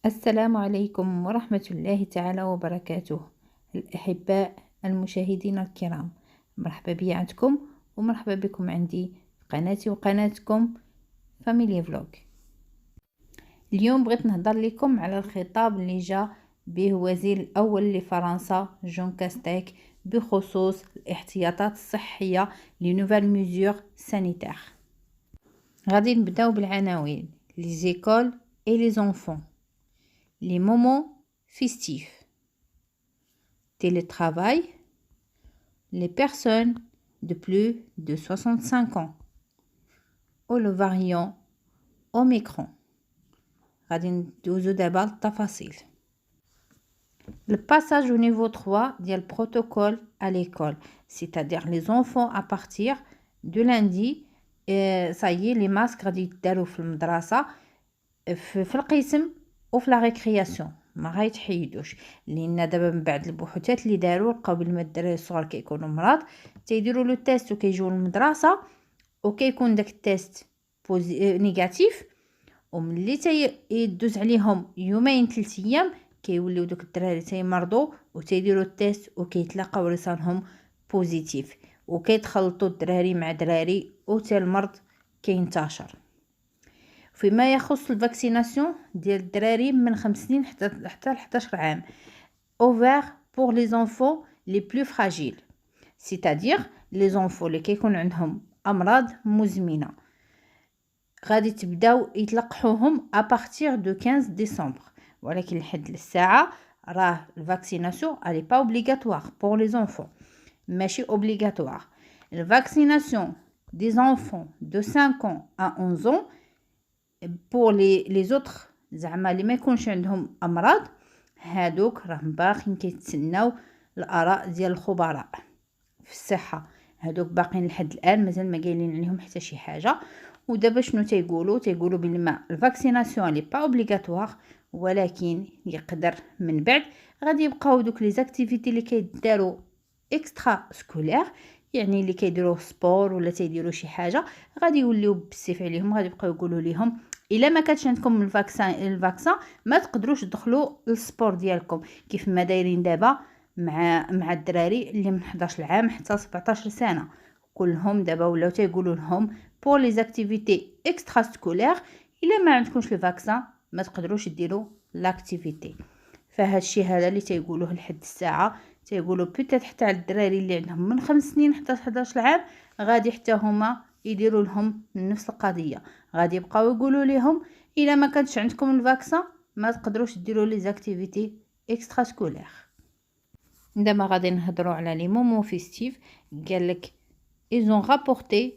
السلام عليكم ورحمة الله تعالى وبركاته. الأحباء المشاهدين الكرام، مرحبا بي عندكم ومرحبا بكم عندي في قناتي وقناتكم فاميلي فلوج. اليوم بغيت نهضر لكم على الخطاب اللي جاء به وزير الأول لفرنسا جون كاستيك بخصوص الاحتياطات الصحية لنوفال ميزور سانيتير. غادي نبداو بالعناوين: لي زيكول اي لي زونفون، les moments festifs, télétravail, les personnes de plus de 65 ans ou le variant Omicron. غادي ندوزو دابا للتفاصيل. Le passage au niveau 3 ديال protocole à l'école, c'est-à-dire les enfants à partir de lundi, ça y est les masques غادي يداروا في المدرسة في القسم وفي لا ريكرياسيون، ما غيتحيدوش، لان دابا من بعد البحوثات اللي داروا لقاو بلي الدراري الصغار كيكونوا مرض تيديروا لو تيست وكيجيو للمدرسه وكيكون داك التيست نيجاتيف، وملي تيدوز عليهم يومين 3 ايام كيوليو دوك الدراري تيمرضوا وتيديروا التيست وكيتلاقاو رسالهم بوزيتيف، وكيتخلطوا الدراري مع دراري وتا المرض كينتشر. فيما يخص الفاكسيناسيون ديال الدراري من 5 سنين حتى 11 عام، ouvert pour les enfants les plus fragiles، c'est-à-dire les enfants اللي كيكون عندهم امراض مزمنه، غادي تبداو يتلقحوهم à partir de 15 ديسمبر، ولكن لحد الساعه راه الفاكسيناسيون elle est pas obligatoire pour les enfants، ماشي obligatoire. الفاكسيناسيون des enfants de 5 ans à 11 ans pour les autres زعما اللي ما يكونش عندهم امراض، هادوك راهم باقيين كيتسناو الاراء ديال الخبراء في الصحه، هادوك باقيين لحد الان مازال ما قايلين عليهم حتى شي حاجه. ودابا شنو تيقولوا بلي الفاكسيناسيون لي با اوبليغاتوار، ولكن يقدر من بعد غادي يبقاو دوك لي زاكتيفيتي اللي كيداروا اكسترا سكولير، يعني اللي كيديروا سبور ولا تيديروا شي حاجه غادي يوليو بالسيف عليهم، غادي يبقاو يقولوا لهم الا ما كانش عندكم الفاكسان ما تقدروش تدخلوا للسبور ديالكم، كيف ما دايرين دابا مع الدراري اللي من 11 عام حتى 17 سنه، كلهم دابا ولاو تيقولوا لهم بور لي زاكتيفيتي اكسترا سكولير الا ما عندكمش الفاكسان ما تقدروش ديروا لاكتيفيتي. فهاد الشيء هذا اللي تيقولوه لحد الساعه، تيقولوا بيتيت حتى على الدراري اللي عندهم من 5 سنين حتى 11 عام غادي حتى هما يديروا لهم نفس القضيه، غادي يبقاو يقولوا لهم الا ما كانش عندكم الفاكسان ما تقدروش ديروا لي زاكتيفيتي اكسترا سكولير. دابا غادي نهضروا على لي مومون فيستيف. قالك ils ont rapporté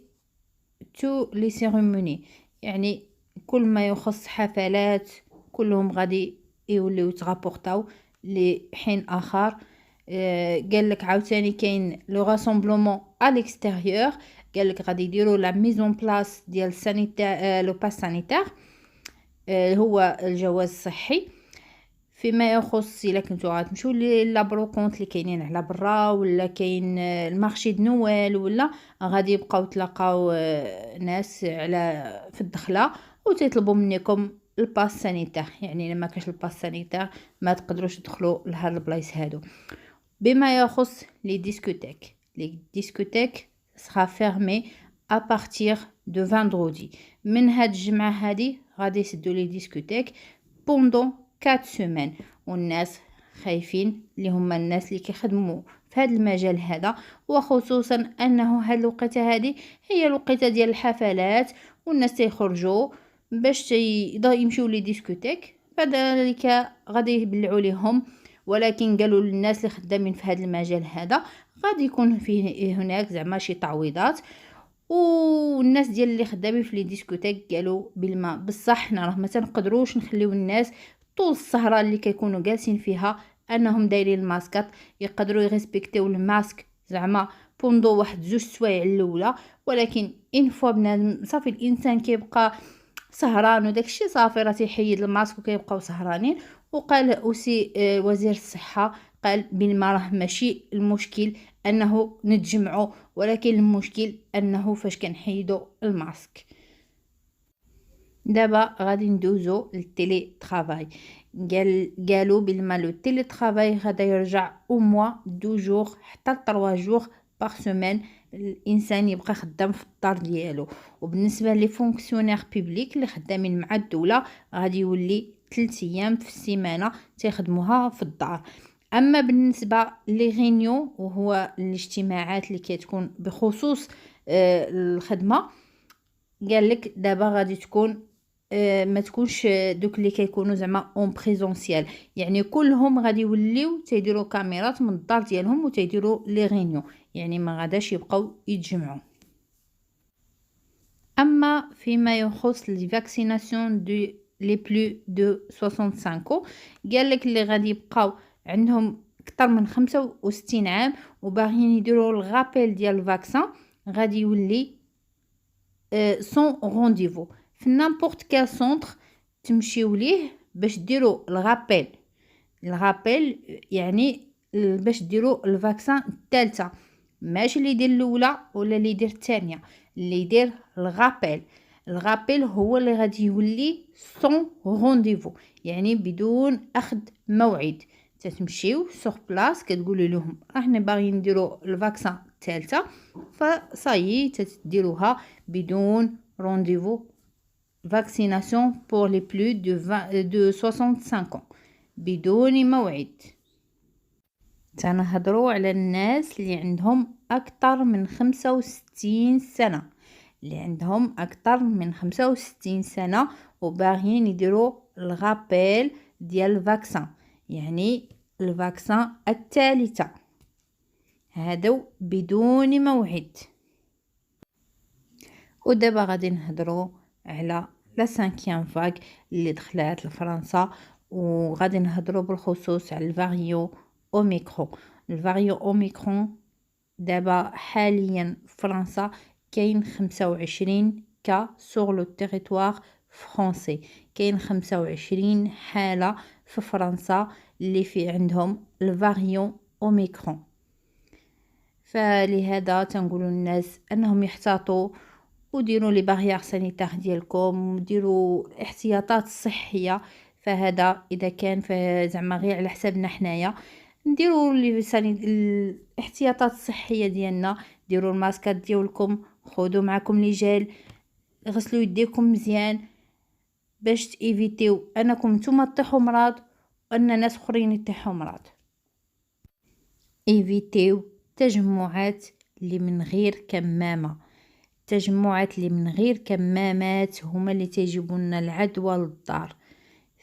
tous les cérémonies، يعني كل ما يخص حفلات كلهم غادي يوليو يترابورطاو لحين اخر. قالك عاوتاني كاين لو راسومبلومون ا ليكستيريور، قالك غادي يديروا لا ميزون بلاص ديال سانيتير لو باس سانيتير، هو الجواز الصحي. فيما يخص الا كنتو غتمشيو لابروكونت اللي كاينين على برا ولا كاين المارشي د نوال ولا غادي يبقاو تلاقاو ناس على في الدخله وتيطلبوا منكم الباس سانيتير، يعني الا ما كاش الباس سانيتير ما تقدروش تدخلوا لهاد البلايص هادو. بما يخص لي ديسكوتيك سرا فيرمي à partir de vendredi، من هاد الجمعه هادي غادي يسدوا لي ديسكوتيك بوندون 4 سيمين، والناس خايفين اللي هما الناس اللي كيخدموا في هذا المجال هذا، وخصوصا انه هاد الوقيته هذه هي الوقيته ديال الحفلات والناس تيخرجوا باش يمشيو لي ديسكوتيك، فذلك غادي يبلعوا لهم. ولكن قالوا للناس اللي خدامين في هذا المجال هذا غادي يكون فيه هناك زعما شي تعويضات، والناس ديال اللي خدامين في لي ديسكوتيك قالوا بالما بصح حنا راه ما تنقدروش نخليو الناس طول السهره اللي كيكونوا جالسين فيها انهم دايرين الماسكات، يقدروا يريسبكتيو الماسك زعما بوندو 1-2 سوايع الاولى، ولكن ان فوا بنادم صافي الانسان كيبقى سهران وداكشي صافي راه تيحيد الماسك وكيبقاو سهرانين. وقال اوسي وزير الصحه قال بالما راه ماشي المشكل انه نتجمعوا، ولكن المشكل انه فاش كنحيدوا الماسك. دابا غادي ندوزو للتيلي ترافاي. قالوا بلما لو تيلي ترافاي غادا يرجع او موا 2 جوغ حتى 3 جوغ باغ سيمين الانسان يبقى خدام في الدار ديالو. وبالنسبه لي فونكسيونير بوبليك اللي خدامين مع الدوله غادي يولي 3 ايام في السيمانه تيخدموها في الدار. اما بالنسبه لي غينيون وهو الاجتماعات اللي كتكون بخصوص الخدمه، قال لك دابا غادي تكون ما تكونش دوك اللي كيكونوا زعما اون بريزونسيال، يعني كلهم غادي يوليو تيديروا كاميرات من الدار ديالهم وتيديروا لي غينيون، يعني ما غاداش يبقاو يتجمعوا. اما فيما يخص لي فاكسيناسيون دو لي بلو دو 65 قال لك اللي غادي يبقاو عندهم اكثر من 65 عام وباغيين يديروا الغابيل ديال الفاكسان غادي يولي سون رونديفو في نامبورت كال سونتر تمشيو ليه باش ديروا الغابيل يعني باش ديروا الفاكسان الثالثه، ماشي اللي يدير الاولى ولا اللي يدير الثانيه، اللي يدير الغابيل هو اللي غادي يولي سون رونديفو، يعني بدون اخذ موعد. تتمشيو سوغ بلاص كتقولوا لهم احنا باغيين نديروا الفاكسان الثالثه فصايي تديروها بدون رونديفو. فاكسيناسيون بور لي بلو دو 65 ans بدون موعد. تنهضروا على الناس اللي عندهم اكثر من 65 سنه، اللي عندهم اكثر من 65 سنه وباغيين يديروا الغابيل ديال الفاكسان، يعني الفاكسان الثالثه، هادو بدون موعد. ودابا غادي نهضروا على لا 5 فاغ اللي دخلات لفرنسا، وغادي نهضروا بالخصوص على الفاريو اوميكرون. الفاريو اوميكرون دابا حاليا في فرنسا كاين 25 كا سور لو تيريتوار فرونسي، كاين 25 حاله في فرنسا اللي في عندهم الفاريو اوميكرون. فلهذا تنقولوا للناس انهم يحتاطوا وديروا لي باريير سانيتير ديالكم وديروا الاحتياطات الصحيه. فهذا اذا كان زعما غير على حسابنا حنايا نديروا الاحتياطات الصحيه ديالنا، ديروا الماسكات ديالكم، خذوا معكم لي جيل، غسلوا يديكم مزيان باش تيفيتيو انكم نتوما تطيحوا مرض وان ناس اخرين يطيحوا مرض. ايفيتيو تجمعات اللي من غير كمامه، التجمعات اللي من غير كمامات هما اللي تيجيبوا لنا العدوى للدار،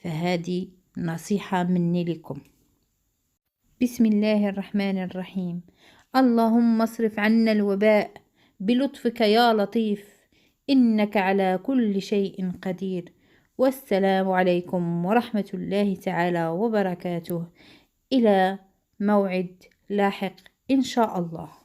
فهذه نصيحة مني لكم. بسم الله الرحمن الرحيم. اللهم اصرف عنا الوباء بلطفك يا لطيف إنك على كل شيء قدير. والسلام عليكم ورحمة الله تعالى وبركاته، إلى موعد لاحق إن شاء الله.